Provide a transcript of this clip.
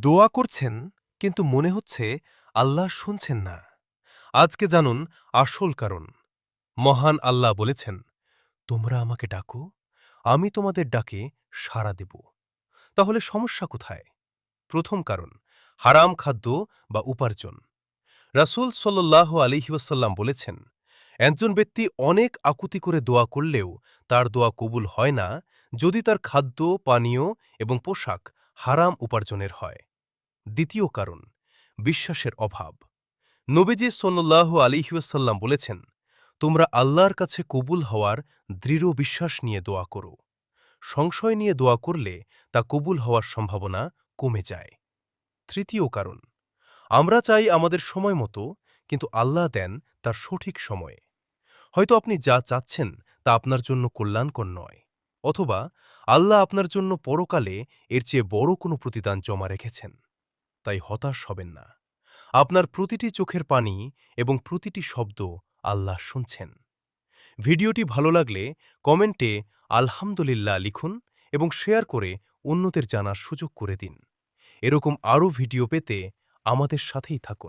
দোয়া করছেন কিন্তু মনে হচ্ছে আল্লাহ শুনছেন না। আজকে জানুন আসল কারণ। মহান আল্লাহ বলেছেন, তোমরা আমাকে ডাকো, আমি তোমাদের ডাকে সাড়া দেব। তাহলে সমস্যা কোথায়? প্রথম কারণ, হারাম খাদ্য বা উপার্জন। রাসূল সাল্লাল্লাহু আলাইহি ওয়াসাল্লাম বলেছেন, একজন ব্যক্তি অনেক আকুতি করে দোয়া করলেও তার দোয়া কবুল হয় না যদি তার খাদ্য, পানীয় এবং পোশাক হারাম উপার্জনের হয়। দ্বিতীয় কারণ, বিশ্বাসের অভাব। নবীজি সাল্লাল্লাহু আলাইহি ওয়াসাল্লাম বলেছেন, তোমরা আল্লাহর কাছে কবুল হওয়ার দৃঢ় বিশ্বাস নিয়ে দোয়া করো। সংশয় নিয়ে দোয়া করলে তা কবুল হওয়ার সম্ভাবনা কমে যায়। তৃতীয় কারণ, আমরা চাই আমাদের সময় মতো, কিন্তু আল্লাহ দেন তার সঠিক সময়ে। হয়তো আপনি যা চাচ্ছেন তা আপনার জন্য কল্যাণকর নয়, অথবা আল্লাহ আপনার জন্য পরকালে এর চেয়ে বড় কোনো প্রতিদান জমা রেখেছেন। তাই হতাশ হবেন না। আপনার প্রতিটি চোখের পানি এবং প্রতিটি শব্দ আল্লাহ শুনছেন। ভিডিওটি ভালো লাগলে কমেন্টে আলহামদুলিল্লাহ লিখুন এবং শেয়ার করে অন্যদের জানার সুযোগ করে দিন। এরকম আরও ভিডিও পেতে আমাদের সাথেই থাকুন।